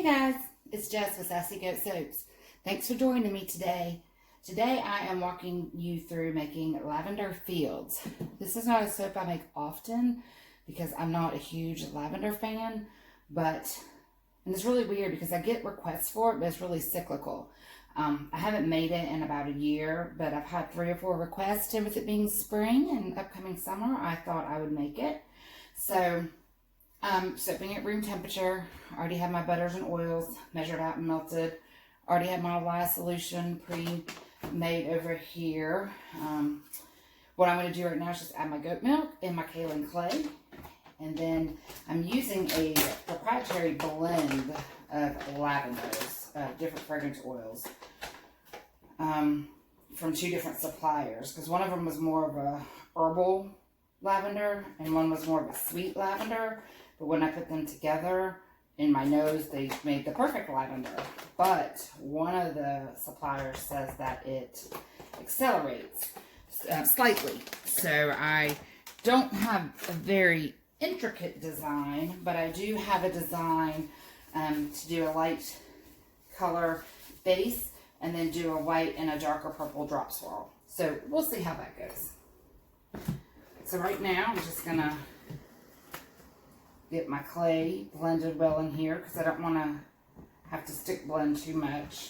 Hey guys, it's Jess with Sassy Goat Soaps. Thanks for joining me today. Today I am walking you through making Lavender Fields. This is not a soap I make often because I'm not a huge lavender fan, and it's really weird because I get requests for it, but it's really cyclical. I haven't made it in about a year, but I've had 3 or 4 requests, and with it being spring and upcoming summer, I thought I would make it. So soaping at room temperature. I already have my butters and oils measured out and melted. Already have my lye solution pre-made over here. What I'm going to do right now is just add my goat milk and my kaolin clay. And then I'm using a proprietary blend of lavenders, different fragrance oils, from 2 different suppliers. Because one of them was more of a herbal lavender and one was more of a sweet lavender. But when I put them together in my nose, they made the perfect lavender. But one of the suppliers says that it accelerates slightly. So I don't have a very intricate design, but I do have a design to do a light color base and then do a white and a darker purple drop swirl. So we'll see how that goes. So right now I'm just going to get my clay blended well in here because I don't want to have to stick blend too much.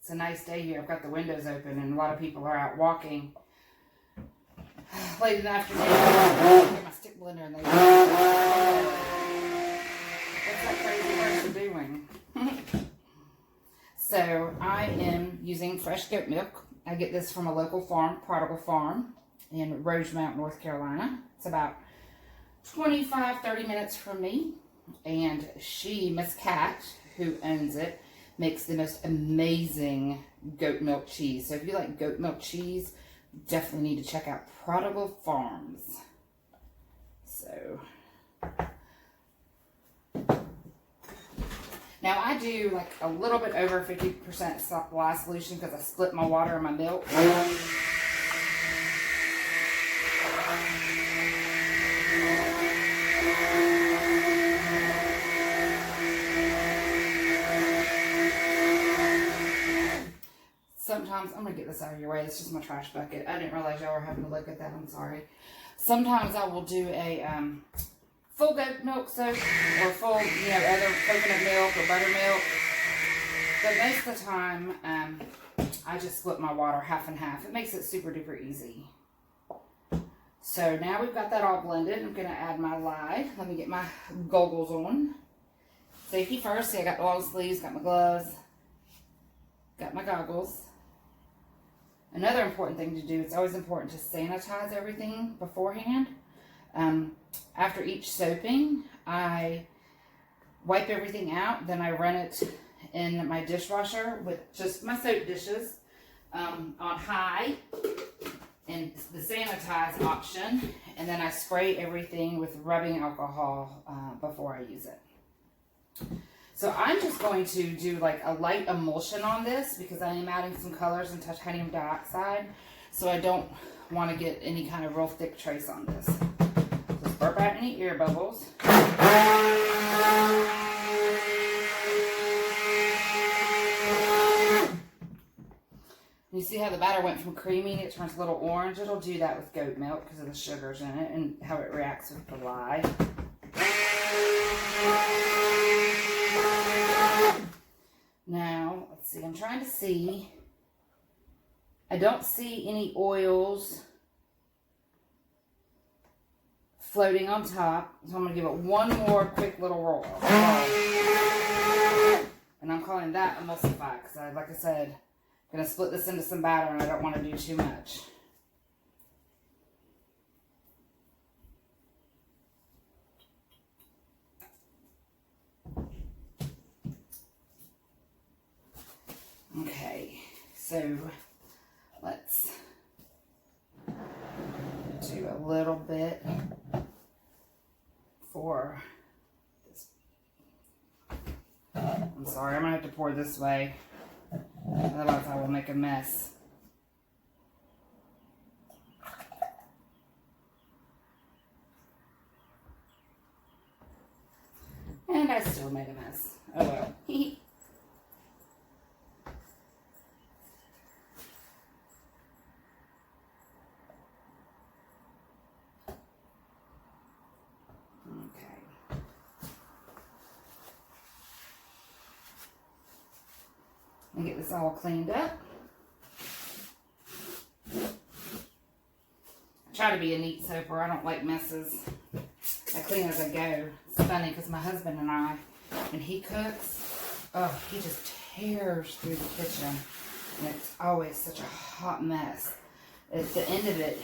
It's a nice day here. I've got the windows open and a lot of people are out walking late in the afternoon. I get my stick blender and they what's that crazy person doing? So I am using fresh goat milk. I get this from a local farm, Prodigal Farm in Rosemount, North Carolina. It's about 25-30 minutes from me. And Miss Cat, who owns it, makes the most amazing goat milk cheese. So if you like goat milk cheese, definitely need to check out Prodigal Farms. So now I do like a little bit over 50% supply solution because I split my water and my milk. Sometimes, I'm going to get this out of your way, it's just my trash bucket. I didn't realize y'all were having to look at that, I'm sorry. Sometimes I will do a full goat milk soap or full, other coconut milk or buttermilk. But most of the time, I just split my water half and half. It makes it super duper easy. So now we've got that all blended. I'm going to add my lye. Let me get my goggles on. Safety first. See, I got the long sleeves, got my gloves, got my goggles. Another important thing to do, it's always important to sanitize everything beforehand. After each soaping, I wipe everything out, then I run it in my dishwasher with just my soap dishes on high and the sanitize option, and then I spray everything with rubbing alcohol before I use it. So I'm just going to do like a light emulsion on this because I am adding some colors and titanium dioxide. So I don't want to get any kind of real thick trace on this. Just burp out any air bubbles. You see how the batter went from creamy and it turns a little orange? It'll do that with goat milk because of the sugars in it and how it reacts with the lye. Now, let's see, I'm trying to see. I don't see any oils floating on top, so I'm going to give it one more quick little roll. And I'm calling that emulsify because, like I said, I'm going to split this into some batter and I don't want to do too much. Okay, so let's do a little bit for this. I'm sorry, I'm going to have to pour this way. Otherwise I will make a mess. And I still made a mess. Oh well. And get this all cleaned up. I try to be a neat soaper. I don't like messes. I clean as I go. It's funny because my husband and I, when he cooks, oh, he just tears through the kitchen. And it's always such a hot mess. At the end of it,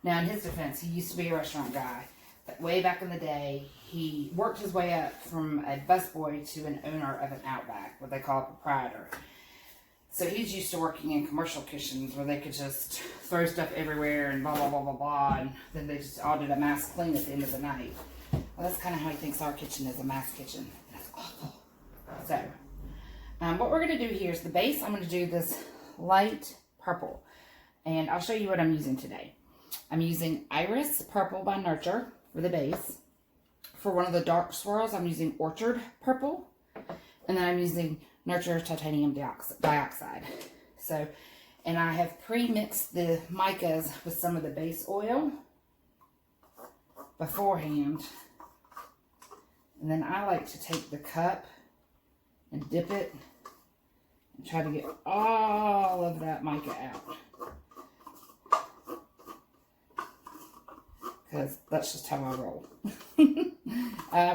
now in his defense, he used to be a restaurant guy. But way back in the day, he worked his way up from a busboy to an owner of an Outback, what they call a proprietor. So he's used to working in commercial kitchens where they could just throw stuff everywhere and blah, blah, blah, blah, blah. And then they just all did a mass clean at the end of the night. Well, that's kind of how he thinks our kitchen is, a mass kitchen. That's awful. So, what we're going to do here is the base. I'm going to do this light purple. And I'll show you what I'm using today. I'm using Iris Purple by Nurture for the base. For one of the dark swirls, I'm using Orchard Purple. And then I'm using Nurture Titanium Dioxide. So, and I have pre-mixed the micas with some of the base oil beforehand. And then I like to take the cup and dip it and try to get all of that mica out. Because that's just how I roll.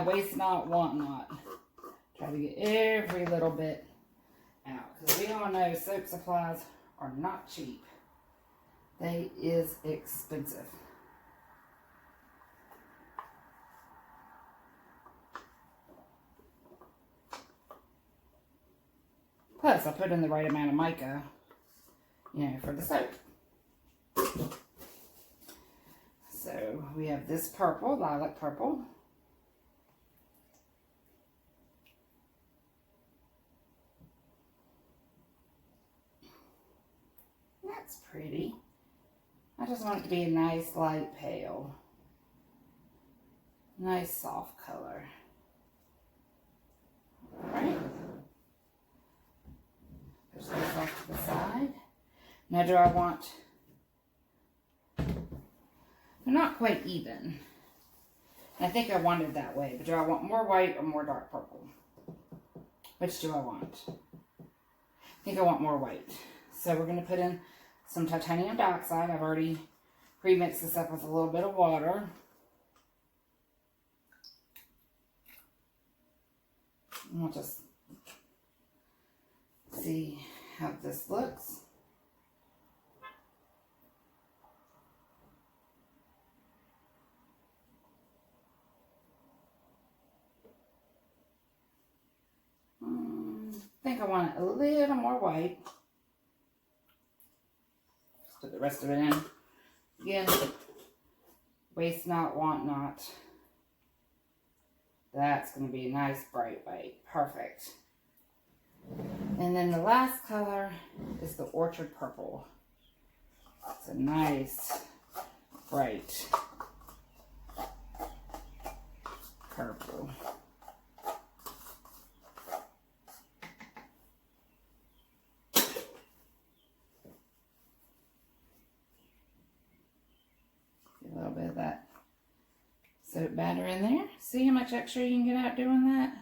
Waste not, want not. Try to get every little bit out. Because we all know soap supplies are not cheap. They is expensive. Plus, I put in the right amount of mica, you know, for the soap. So, we have this purple, lilac purple. That's pretty. I just want it to be a nice light pale. Nice soft color. Alright. Push this off to the side. Now do I want... They're not quite even. I think I want it that way. But do I want more white or more dark purple? Which do I want? I think I want more white. So we're going to put in some titanium dioxide. I've already pre-mixed this up with a little bit of water. And we'll just see how this looks. I think I want a little more white. Just put the rest of it in. Again, waste not, want not. That's going to be a nice bright white. Perfect. And then the last color is the Orchard Purple. It's a nice bright purple. A little bit of that soap batter in there. See how much extra you can get out doing that?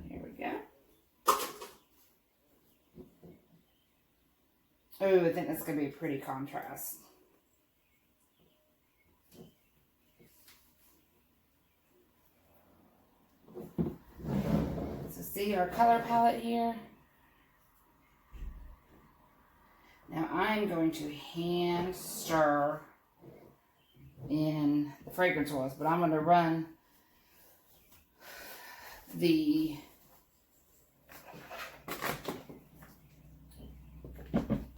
Here we go. Oh, I think that's going to be a pretty contrast. So see our color palette here? Now I'm going to hand stir in the fragrance oils, but I'm going to run the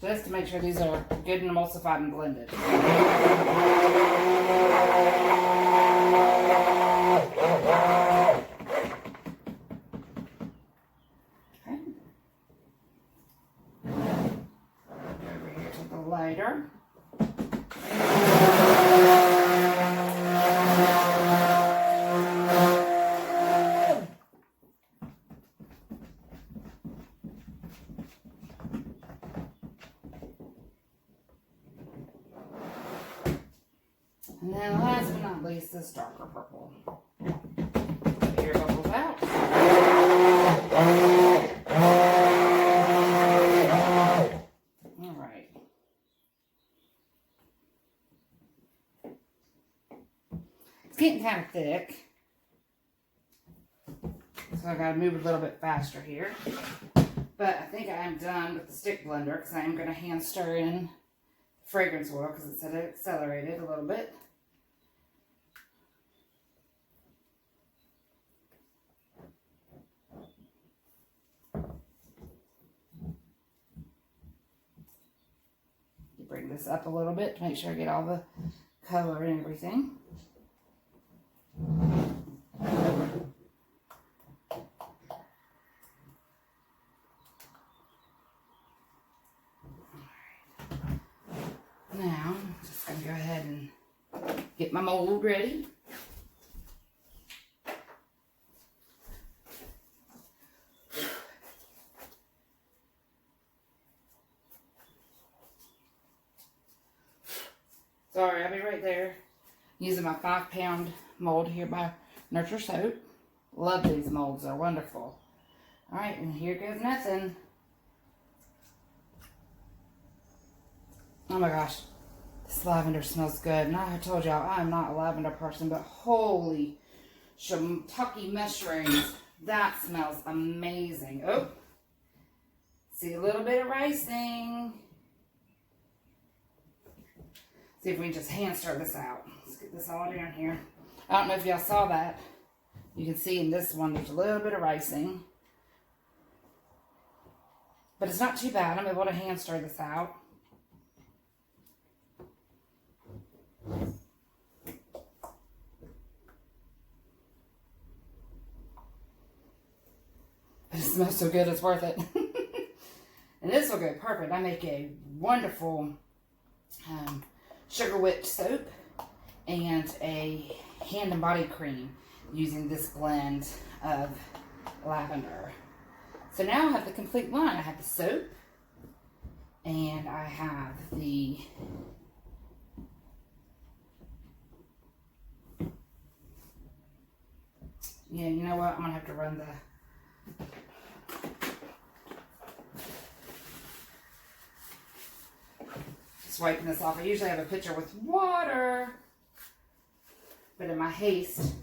just to make sure these are good and emulsified and blended. Over here to the lighter. And then last but not least, this darker purple. Put the air bubbles out. All right. It's getting kind of thick. So I gotta move a little bit faster here. But I think I am done with the stick blender because I am going to hand stir in fragrance oil because it's accelerated a little bit. Bring this up a little bit to make sure I get all the color and everything. Now, I'm just going to go ahead and get my mold ready. Sorry, I'll be right there. Using my 5-pound mold here by Nurture Soap. Love these molds, they're wonderful. Alright, and here goes nothing. Oh my gosh, this lavender smells good. And I told y'all, I'm not a lavender person, but holy shiitake mushrooms, that smells amazing. Oh, see a little bit of ricing. See if we can just hand stir this out. Let's get this all down here. I don't know if y'all saw that. You can see in this one, there's a little bit of ricing. But it's not too bad. I'm able to hand stir this out. But it smells so good, it's worth it. And this will go perfect. I make a wonderful sugar whipped soap and a hand and body cream using this blend of lavender. So now I have the complete line. I have the soap and I have the you know what? I'm gonna have to run the wiping this off. I usually have a pitcher with water, but in my haste,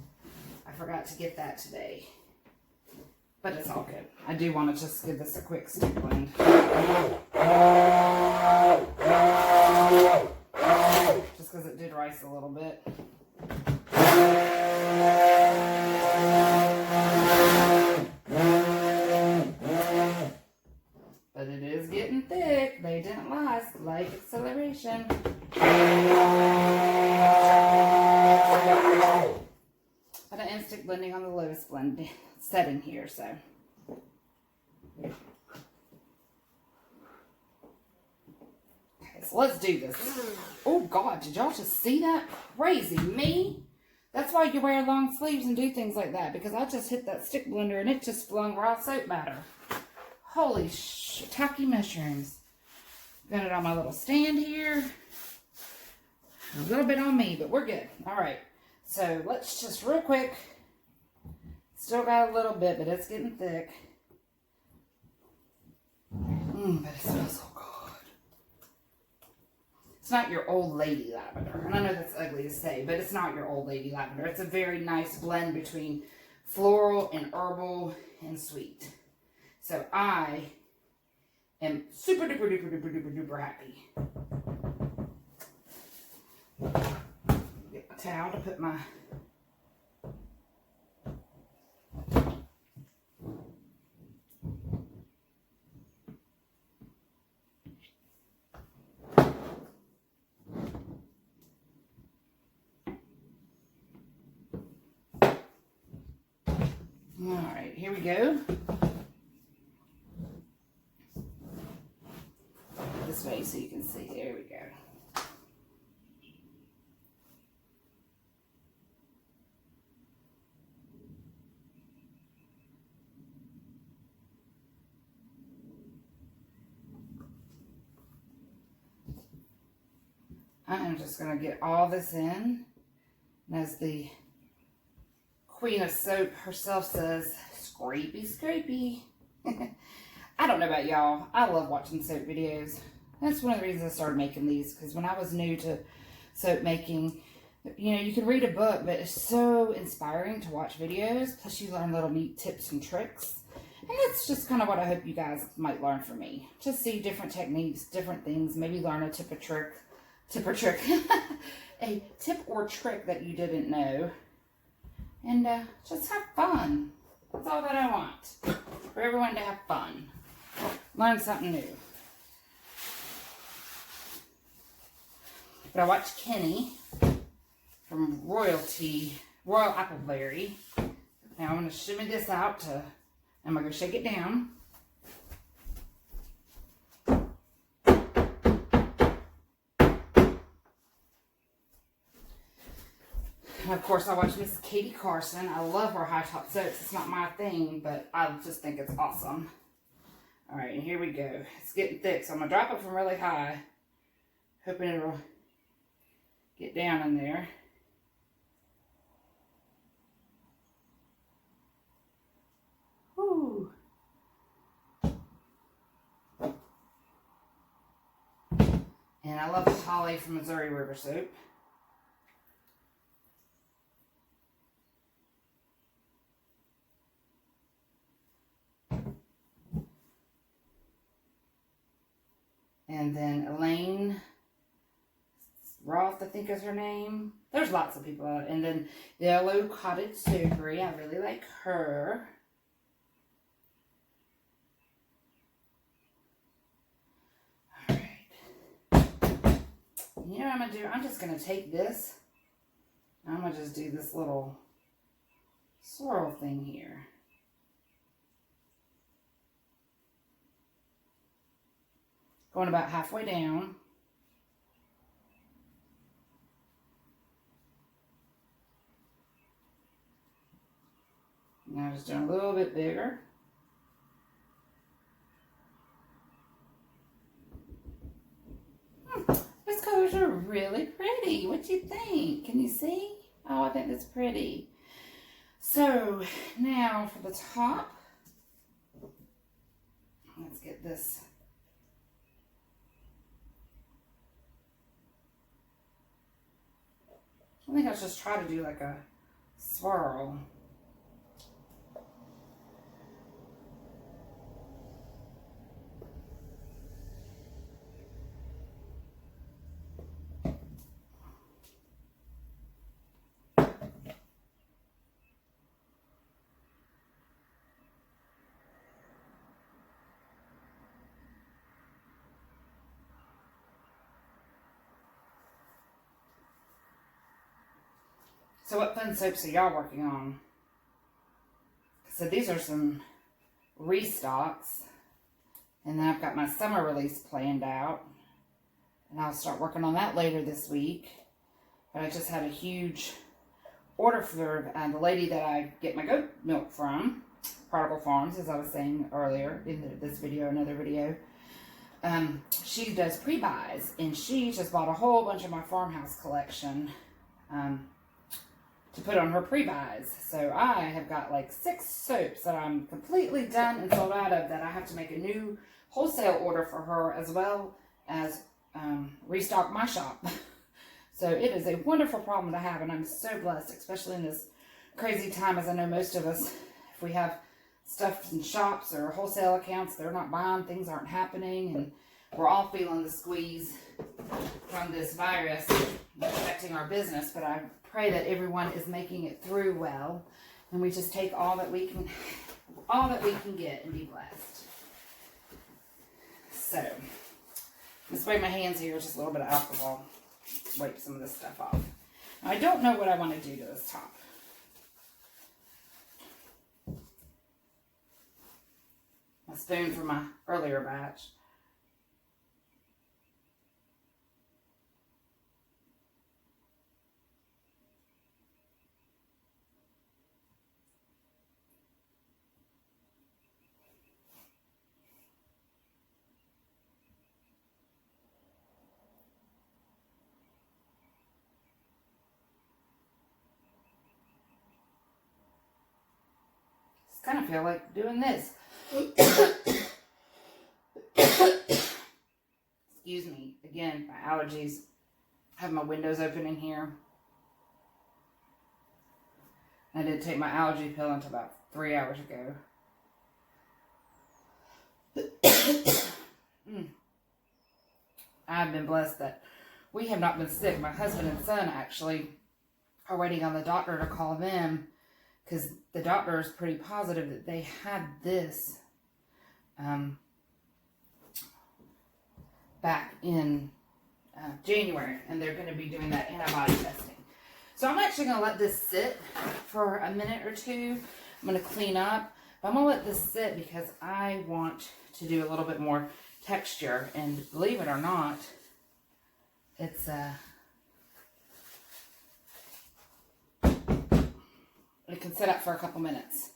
I forgot to get that today. But it's all good. I do want to just give this a quick stick blend. Just because it did rice a little bit. But it is getting thick. They didn't last. Like acceleration. But I am stick blending on the lowest blend setting here, so. Okay, so let's do this. Oh God, did y'all just see that? Crazy me. That's why you wear long sleeves and do things like that, because I just hit that stick blender and it just flung raw soap batter. Holy shiitake mushrooms. Got it on my little stand here. A little bit on me, but we're good. All right. So let's just real quick. Still got a little bit, but it's getting thick. But it smells so good. It's not your old lady lavender. And I know that's ugly to say, but it's not your old lady lavender. It's a very nice blend between floral and herbal and sweet. So I am super duper duper duper duper duper happy. Get my towel to put my here we go. This way so you can see. There we go. I am just going to get all this in. And as the Queen of Soap herself says, scrapey, scrapey. I don't know about y'all. I love watching soap videos. That's one of the reasons I started making these. Because when I was new to soap making, you know, you can read a book, but it's so inspiring to watch videos. Plus you learn little neat tips and tricks. And that's just kind of what I hope you guys might learn from me. Just see different techniques, different things. Maybe learn a tip or trick. A tip or trick that you didn't know. And just have fun. That's all that I want. For everyone to have fun. Learn something new. But I watched Kenny from Royal Appleberry. Now I'm going to shimmy this out to, I'm going to shake it down. And of course, I watch Miss Katie Carson. I love her high top soaps. It's not my thing, but I just think it's awesome. All right, and here we go. It's getting thick, so I'm going to drop it from really high, hoping it'll get down in there. Woo. And I love Holly from Missouri River Soap. And then Elaine Roth, I think is her name. There's lots of people. And then Yellow Cottage Soapery. I really like her. Alright. You know what I'm going to do? I'm just going to take this. I'm going to just do this little swirl thing here. Going about halfway down. Now just doing a little bit bigger. These colors are really pretty. What do you think? Can you see? Oh, I think that's pretty. So now for the top, let's get this. I think I'll just try to do like a swirl. So what fun soaps are y'all working on? So these are some restocks. And then I've got my summer release planned out. And I'll start working on that later this week. But I just had a huge order for the lady that I get my goat milk from. Prodigal Farms, as I was saying earlier in this video, another video. She does pre-buys. And she just bought a whole bunch of my farmhouse collection. To put on her pre-buys. So I have got like 6 soaps that I'm completely done and sold out of that I have to make a new wholesale order for her as well as restock my shop. So it is a wonderful problem to have, and I'm so blessed, especially in this crazy time, as I know most of us, if we have stuff in shops or wholesale accounts, they're not buying, things aren't happening, and we're all feeling the squeeze from this virus affecting our business. But I pray that everyone is making it through well, and we just take all that we can get and be blessed. So, I'm spray my hands here, just a little bit of alcohol, wipe some of this stuff off. Now, I don't know what I want to do to this top. spoon from my earlier batch. Kind of feel like doing this. Excuse me. Again, my allergies. I have my windows open in here. I did take my allergy pill until about 3 hours ago. I've been blessed that we have not been sick. My husband and son actually are waiting on the doctor to call them, because the doctor is pretty positive that they had this back in January, and they're going to be doing that antibody testing. So I'm actually going to let this sit for a minute or two. I'm going to clean up. But I'm going to let this sit because I want to do a little bit more texture. And believe it or not, it's it can sit up for a couple minutes.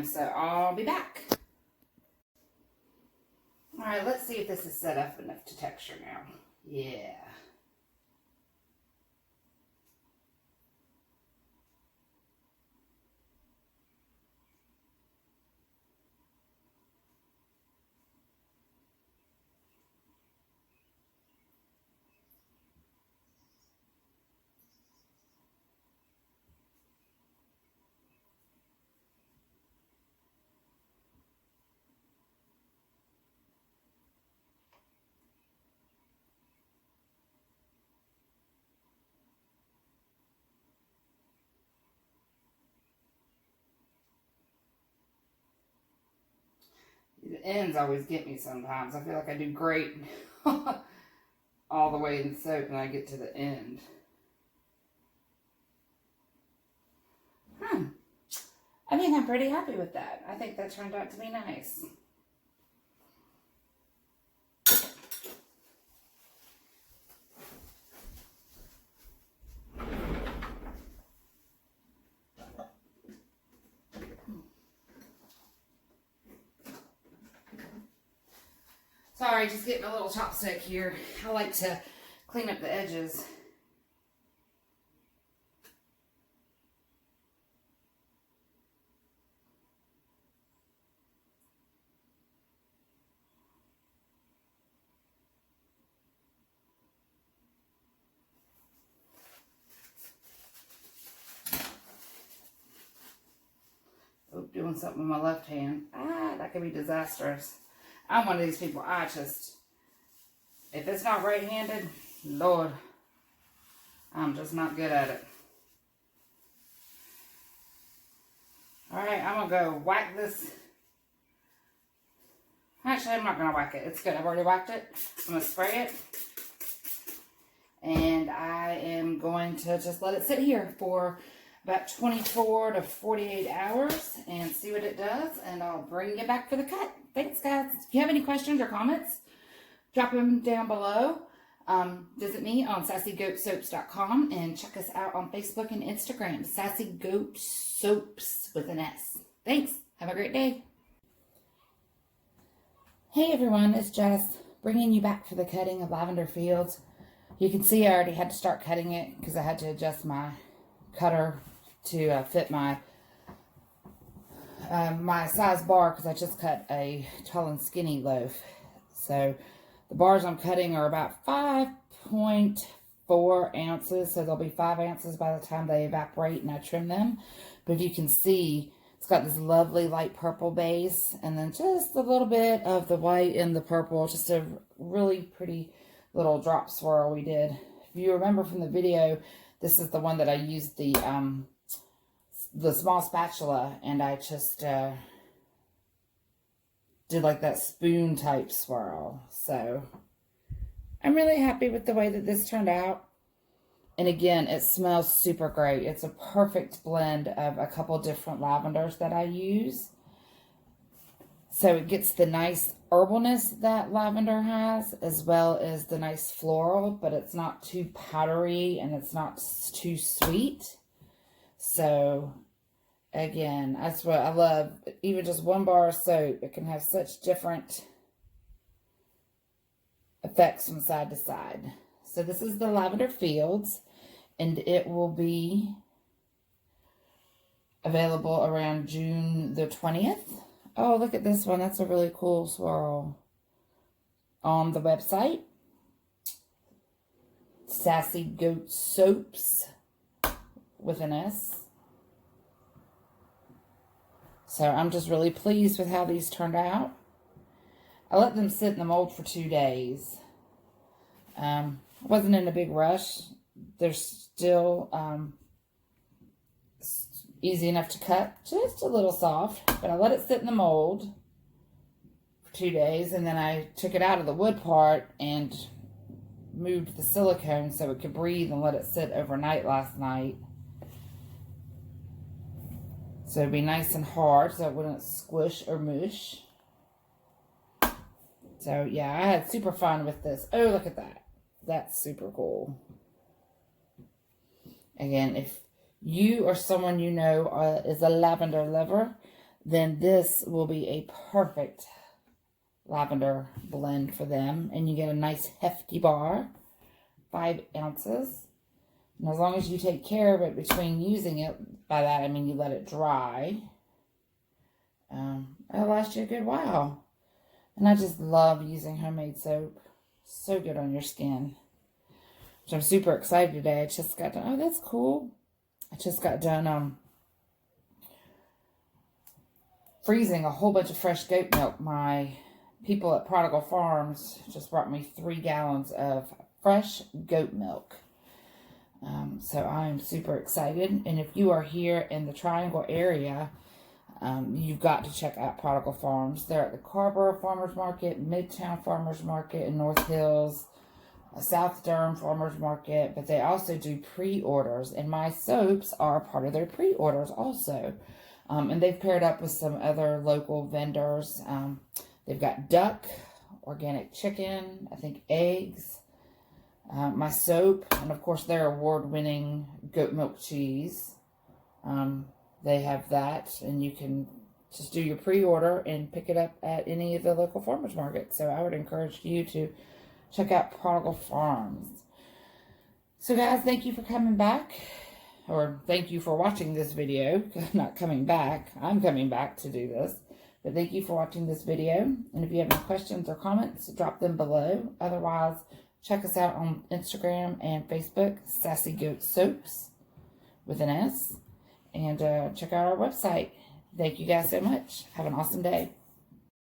So I'll be back. Alright, let's see if this is set up enough to texture now. Yeah. The ends always get me sometimes. I feel like I do great all the way in soap and I get to the end. I think I'm pretty happy with that. I think that turned out to be nice. Sorry, just getting a little chopstick here. I like to clean up the edges. Oh, doing something with my left hand. That could be disastrous. I'm one of these people, if it's not right-handed, Lord, I'm just not good at it. Alright, I'm going to go whack this. Actually, I'm not going to whack it. It's good. I've already whacked it. I'm going to spray it. And I am going to just let it sit here for about 24 to 48 hours and see what it does. And I'll bring you back for the cut. Thanks, guys. If you have any questions or comments, drop them down below. Visit me on sassygoatsoaps.com and check us out on Facebook and Instagram. Sassy Goat Soaps with an S. Thanks. Have a great day. Hey everyone, it's Jess bringing you back for the cutting of Lavender Fields. You can see I already had to start cutting it because I had to adjust my cutter to fit my my size bar, because I just cut a tall and skinny loaf. So the bars I'm cutting are about 5.4 ounces, so they'll be 5 ounces by the time they evaporate and I trim them. But if you can see, it's got this lovely light purple base, and then just a little bit of the white and the purple, just a really pretty little drop swirl we did. If you remember from the video, this is the one that I used the small spatula, and I just did like that spoon type swirl. So I'm really happy with the way that this turned out. And again, it smells super great. It's a perfect blend of a couple different lavenders that I use. So it gets the nice herbalness that lavender has, as well as the nice floral, but it's not too powdery and it's not too sweet. So again, that's what I love. Even just one bar of soap, it can have such different effects from side to side. So this is the Lavender Fields, and it will be available around June the 20th. Oh, look at this one. That's a really cool swirl. On the website, Sassy Goat Soaps with an S. So I'm just really pleased with how these turned out. I let them sit in the mold for 2 days. Wasn't in a big rush. They're still easy enough to cut, just a little soft, but I let it sit in the mold for 2 days, and then I took it out of the wood part and moved the silicone so it could breathe and let it sit overnight last night. So it'd be nice and hard so it wouldn't squish or mush. So yeah, I had super fun with this. Oh, look at that. That's super cool. Again, if you or someone you know is a lavender lover, then this will be a perfect lavender blend for them. And you get a nice hefty bar, 5 ounces. And as long as you take care of it between using it, by that I mean you let it dry, it'll last you a good while. And I just love using homemade soap. So good on your skin. So I'm super excited today. I just got done. Oh, that's cool. I just got done freezing a whole bunch of fresh goat milk. My people at Prodigal Farms just brought me 3 gallons of fresh goat milk. So I'm super excited. And if you are here in the Triangle area, you've got to check out Prodigal Farms. They're at the Carborough Farmers Market, Midtown Farmers Market in North Hills, South Durham Farmers Market, but they also do pre-orders, and my soaps are part of their pre-orders also. And they've paired up with some other local vendors. They've got duck, organic chicken, I think eggs, my soap, and of course their award-winning goat milk cheese. They have that, and you can just do your pre-order and pick it up at any of the local farmers markets. So I would encourage you to check out Prodigal Farms. So guys, thank you for coming back. Or thank you for watching this video. Not coming back. I'm coming back to do this. But thank you for watching this video. And if you have any questions or comments, drop them below. Otherwise, check us out on Instagram and Facebook, Sassy Goat Soaps with an S. And check out our website. Thank you guys so much. Have an awesome day.